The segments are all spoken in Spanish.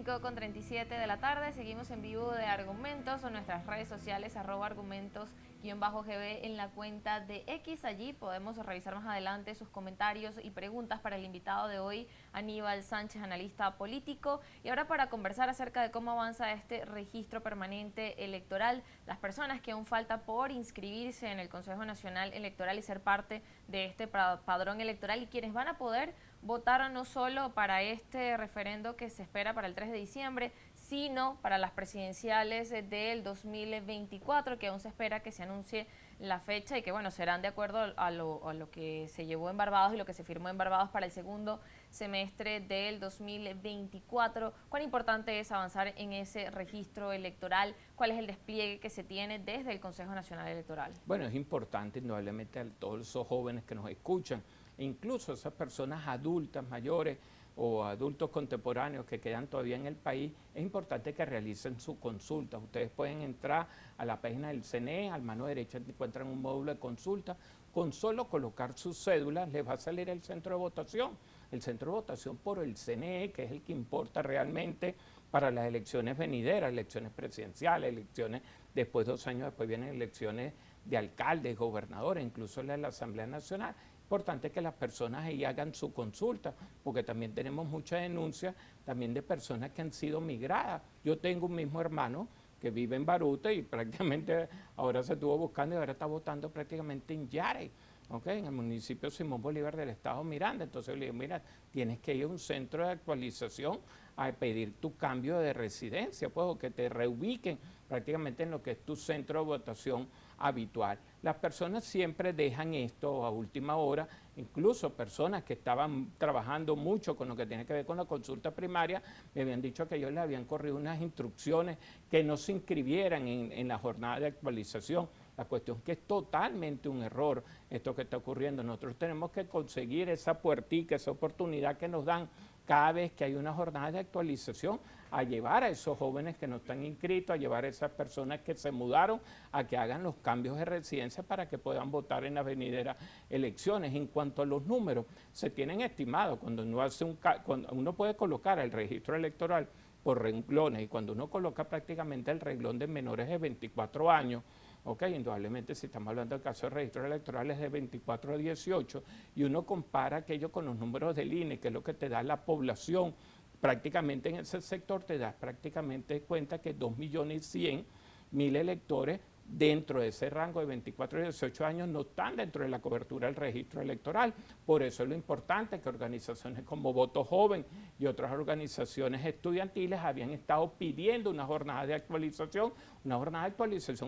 5:37 de la tarde, seguimos en vivo de Argumentos o nuestras redes sociales @argumentos_gb en la cuenta de X. Allí podemos revisar más adelante sus comentarios y preguntas para el invitado de hoy, Aníbal Sánchez, analista político. Y ahora para conversar acerca de cómo avanza este registro permanente electoral, las personas que aún falta por inscribirse en el Consejo Nacional Electoral y ser parte de este padrón electoral y quienes van a poder votar no solo para este referendo que se espera para el 3 de diciembre, sino para las presidenciales del 2024, que aún se espera que se anuncie la fecha y que, bueno, serán de acuerdo a lo que se llevó en Barbados y lo que se firmó en Barbados para el segundo semestre del 2024. ¿Cuán importante es avanzar en ese registro electoral? ¿Cuál es el despliegue que se tiene desde el Consejo Nacional Electoral? Bueno, es importante indudablemente a todos esos jóvenes que nos escuchan, e incluso esas personas adultas, mayores o adultos contemporáneos que quedan todavía en el país, es importante que realicen su consulta. Ustedes pueden entrar a la página del CNE, a mano derecha encuentran un módulo de consulta, con solo colocar su cédula les va a salir el centro de votación. El centro de votación por el CNE, que es el que importa realmente para las elecciones venideras, elecciones presidenciales, elecciones después, 2 años después vienen elecciones de alcaldes, gobernadores, incluso la de la Asamblea Nacional. Importante que las personas ahí hagan su consulta, porque también tenemos muchas denuncias también de personas que han sido migradas. Yo tengo un mismo hermano que vive en Baruta y prácticamente ahora se estuvo buscando y ahora está votando prácticamente en Yare, ¿okay? En el municipio Simón Bolívar del estado Miranda. Entonces le digo, mira, tienes que ir a un centro de actualización a pedir tu cambio de residencia, pues, o que te reubiquen prácticamente en lo que es tu centro de votación habitual. Las personas siempre dejan esto a última hora, incluso personas que estaban trabajando mucho con lo que tiene que ver con la consulta primaria, me habían dicho que ellos le habían corrido unas instrucciones que no se inscribieran en la jornada de actualización. La cuestión es que es totalmente un error esto que está ocurriendo. Nosotros tenemos que conseguir esa puertica, esa oportunidad que nos dan cada vez que hay una jornada de actualización, a llevar a esos jóvenes que no están inscritos, a llevar a esas personas que se mudaron, a que hagan los cambios de residencia para que puedan votar en las venideras elecciones. En cuanto a los números, se tienen estimados, cuando uno puede colocar el registro electoral por renglones y cuando uno coloca prácticamente el renglón de menores de 24 años, ok, indudablemente si estamos hablando del caso de registros electorales de 24 a 18 y uno compara aquello con los números del INE, que es lo que te da la población prácticamente en ese sector, te das prácticamente cuenta que 2.100.000 electores dentro de ese rango de 24 y 18 años no están dentro de la cobertura del registro electoral. Por eso es lo importante que organizaciones como Voto Joven y otras organizaciones estudiantiles habían estado pidiendo una jornada de actualización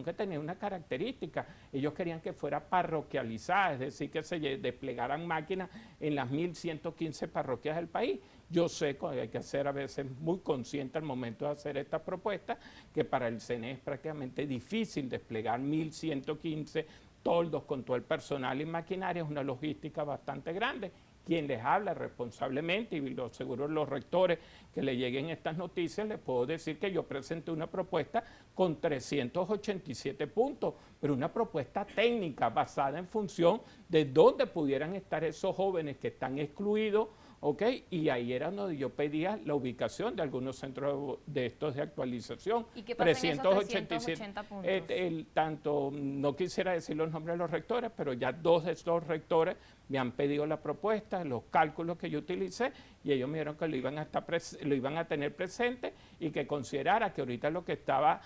que tenía una característica. Ellos querían que fuera parroquializada, es decir, que se desplegaran máquinas en las 1.115 parroquias del país. Yo sé que hay que ser a veces muy consciente al momento de hacer esta propuesta, que para el CNE es prácticamente difícil desplegar 1.115 toldos con todo el personal y maquinaria, es una logística bastante grande. Quien les habla responsablemente, y los seguros los rectores que le lleguen estas noticias, les puedo decir que yo presenté una propuesta con 387 puntos, pero una propuesta técnica basada en función de dónde pudieran estar esos jóvenes que están excluidos, ¿ok? Y ahí era donde yo pedía la ubicación de algunos centros de estos de actualización. ¿Y qué pasa en esos 380 puntos? Tanto, no quisiera decir los nombres de los rectores, pero ya 2 de estos rectores me han pedido la propuesta, los cálculos que yo utilicé, y ellos me dijeron que lo iban a tener presente y que considerara que ahorita lo que estaba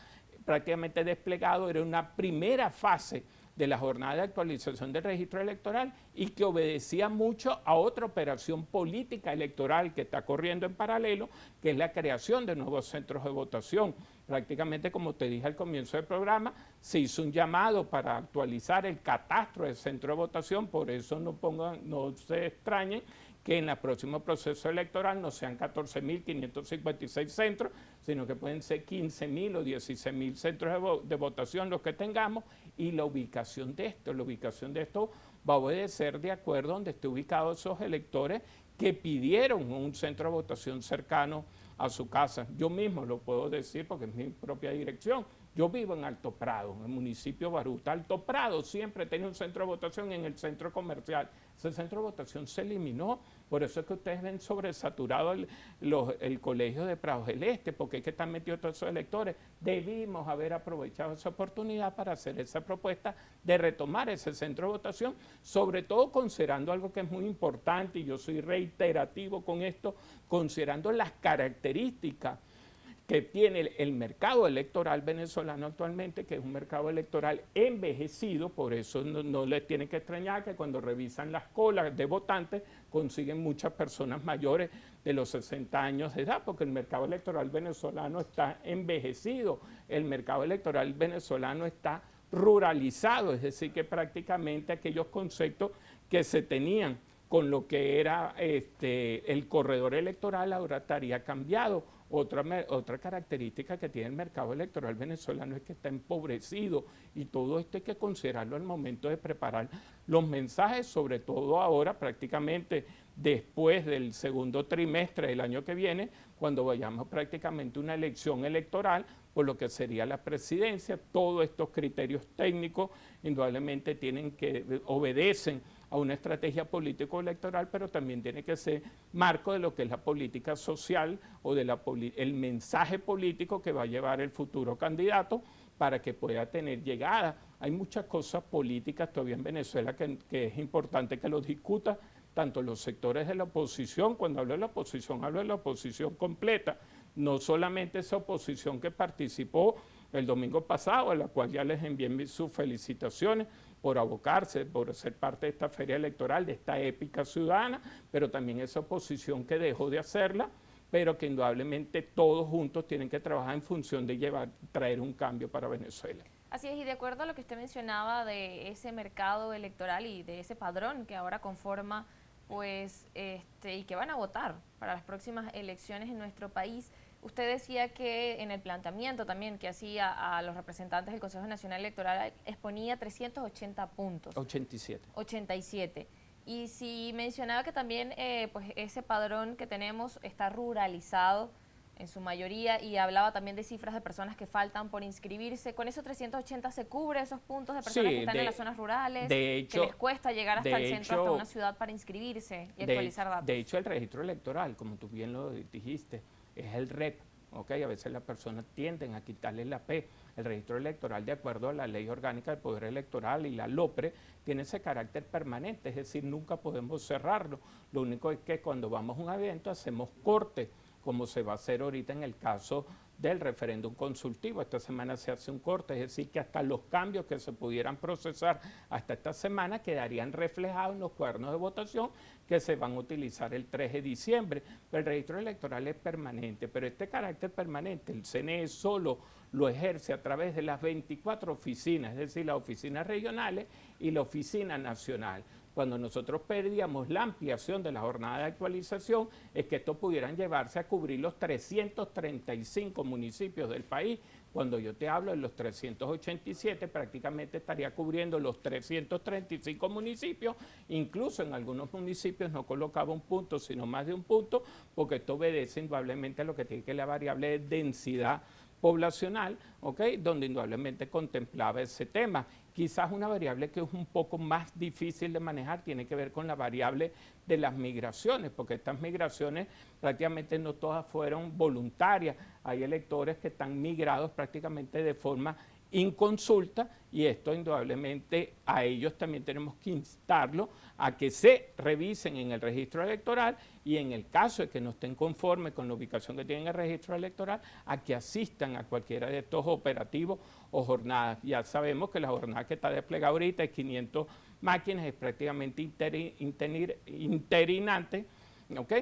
prácticamente desplegado era una primera fase de la jornada de actualización del registro electoral y que obedecía mucho a otra operación política electoral que está corriendo en paralelo, que es la creación de nuevos centros de votación. Prácticamente, como te dije al comienzo del programa, se hizo un llamado para actualizar el catastro del centro de votación, por eso no se extrañen que en el próximo proceso electoral no sean 14.556 centros, sino que pueden ser 15.000 o 16.000 centros de votación los que tengamos, y la ubicación de esto va a obedecer de acuerdo a donde esté ubicado esos electores que pidieron un centro de votación cercano a su casa. Yo mismo lo puedo decir porque es mi propia dirección. Yo vivo en Alto Prado, en el municipio de Baruta. Alto Prado siempre tiene un centro de votación en el centro comercial. Ese centro de votación se eliminó, por eso es que ustedes ven sobresaturado el colegio de Prados del Este, porque es que están metidos todos esos electores. Debimos haber aprovechado esa oportunidad para hacer esa propuesta de retomar ese centro de votación, sobre todo considerando algo que es muy importante, y yo soy reiterativo con esto, considerando las características que tiene el mercado electoral venezolano actualmente, que es un mercado electoral envejecido. Por eso no les tiene que extrañar que cuando revisan las colas de votantes consiguen muchas personas mayores de los 60 años de edad, porque el mercado electoral venezolano está envejecido, el mercado electoral venezolano está ruralizado, es decir, que prácticamente aquellos conceptos que se tenían con lo que era el corredor electoral ahora estaría cambiado. Otra característica que tiene el mercado electoral venezolano es que está empobrecido, y todo esto hay que considerarlo al momento de preparar los mensajes, sobre todo ahora prácticamente después del segundo trimestre del año que viene, cuando vayamos prácticamente a una elección electoral por lo que sería la presidencia. Todos estos criterios técnicos indudablemente obedecen a una estrategia político-electoral, pero también tiene que ser marco de lo que es la política social o el mensaje político que va a llevar el futuro candidato para que pueda tener llegada. Hay muchas cosas políticas todavía en Venezuela que es importante que los discutan tanto los sectores de la oposición. Cuando hablo de la oposición, hablo de la oposición completa, no solamente esa oposición que participó el domingo pasado, a la cual ya les envié sus felicitaciones por abocarse, por ser parte de esta feria electoral, de esta épica ciudadana, pero también esa oposición que dejó de hacerla, pero que indudablemente todos juntos tienen que trabajar en función de traer un cambio para Venezuela. Así es, y de acuerdo a lo que usted mencionaba de ese mercado electoral y de ese padrón que ahora conforma, pues, y que van a votar para las próximas elecciones en nuestro país, usted decía que en el planteamiento también que hacía a los representantes del Consejo Nacional Electoral exponía 380 puntos. 87. 87. Y si mencionaba que también pues ese padrón que tenemos está ruralizado en su mayoría, y hablaba también de cifras de personas que faltan por inscribirse. ¿Con esos 380 se cubre esos puntos de personas que están en las zonas rurales, que les cuesta llegar hasta el centro, hasta una ciudad para inscribirse y actualizar datos? De hecho, el registro electoral, como tú bien lo dijiste, es el REP, ¿ok? A veces las personas tienden a quitarle la P. El registro electoral, de acuerdo a la Ley Orgánica del Poder Electoral y la LOPRE, tiene ese carácter permanente, es decir, nunca podemos cerrarlo. Lo único es que cuando vamos a un evento hacemos corte, como se va a hacer ahorita en el caso del referéndum consultivo. Esta semana se hace un corte, es decir, que hasta los cambios que se pudieran procesar hasta esta semana quedarían reflejados en los cuadernos de votación que se van a utilizar el 3 de diciembre. Pero el registro electoral es permanente, pero este carácter permanente el CNE solo lo ejerce a través de las 24 oficinas, es decir, las oficinas regionales y la oficina nacional. Cuando nosotros pedíamos la ampliación de la jornada de actualización, es que esto pudieran llevarse a cubrir los 335 municipios del país. Cuando yo te hablo de los 387, prácticamente estaría cubriendo los 335 municipios. Incluso en algunos municipios no colocaba un punto, sino más de un punto, porque esto obedece indudablemente a lo que tiene que la variable de densidad poblacional, ¿ok? Donde indudablemente contemplaba ese tema. Quizás una variable que es un poco más difícil de manejar tiene que ver con la variable de las migraciones, porque estas migraciones prácticamente no todas fueron voluntarias. Hay electores que están migrados prácticamente de forma inconsulta, y esto indudablemente a ellos también tenemos que instarlo a que se revisen en el registro electoral, y en el caso de que no estén conformes con la ubicación que tienen en el registro electoral, a que asistan a cualquiera de estos operativos o jornadas. Ya sabemos que la jornada que está desplegada ahorita es 500 máquinas, es prácticamente interinante, ¿ok?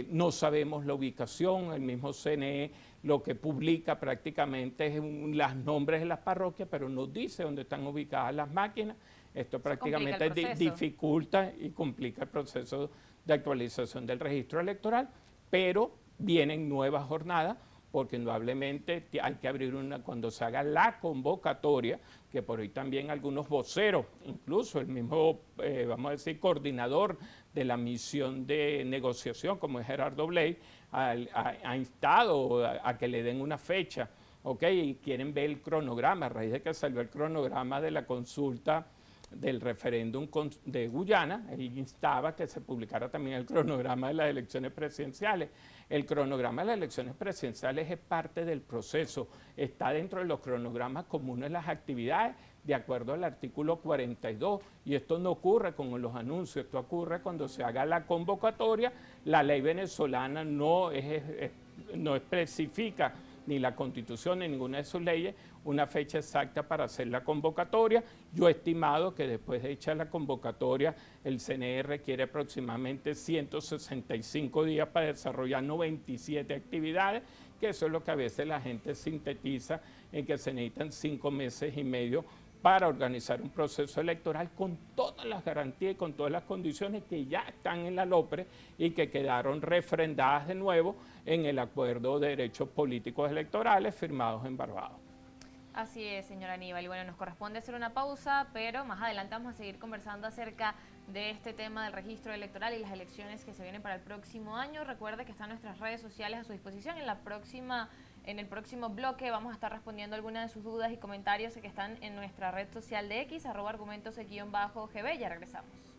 No sabemos la ubicación, el mismo CNE lo que publica prácticamente es los nombres de las parroquias, pero no dice dónde están ubicadas las máquinas. Esto prácticamente dificulta y complica el proceso de actualización del registro electoral, pero vienen nuevas jornadas, porque indudablemente hay que abrir cuando se haga la convocatoria, que por ahí también algunos voceros, incluso el mismo, vamos a decir, coordinador de la misión de negociación, como es Gerardo Bley, ha instado a que le den una fecha ¿ok? Y quieren ver el cronograma, a raíz de que salió el cronograma de la consulta del referéndum de Guyana, él instaba que se publicara también el cronograma de las elecciones presidenciales. El cronograma de las elecciones presidenciales es parte del proceso, está dentro de los cronogramas comunes de las actividades, de acuerdo al artículo 42, y esto no ocurre con los anuncios, esto ocurre cuando se haga la convocatoria. La ley venezolana no especifica, ni la Constitución ni ninguna de sus leyes, una fecha exacta para hacer la convocatoria. Yo he estimado que después de hecha la convocatoria, el CNE requiere aproximadamente 165 días para desarrollar 97 actividades, que eso es lo que a veces la gente sintetiza en que se necesitan 5 meses y medio para organizar un proceso electoral con todas las garantías y con todas las condiciones que ya están en la LOPRE y que quedaron refrendadas de nuevo en el Acuerdo de Derechos Políticos Electorales firmados en Barbados. Así es, señor Aníbal. Y bueno, nos corresponde hacer una pausa, pero más adelante vamos a seguir conversando acerca de este tema del registro electoral y las elecciones que se vienen para el próximo año. Recuerde que están nuestras redes sociales a su disposición. En el próximo bloque vamos a estar respondiendo algunas de sus dudas y comentarios que están en nuestra red social de X, @argumentos_GB. Ya regresamos.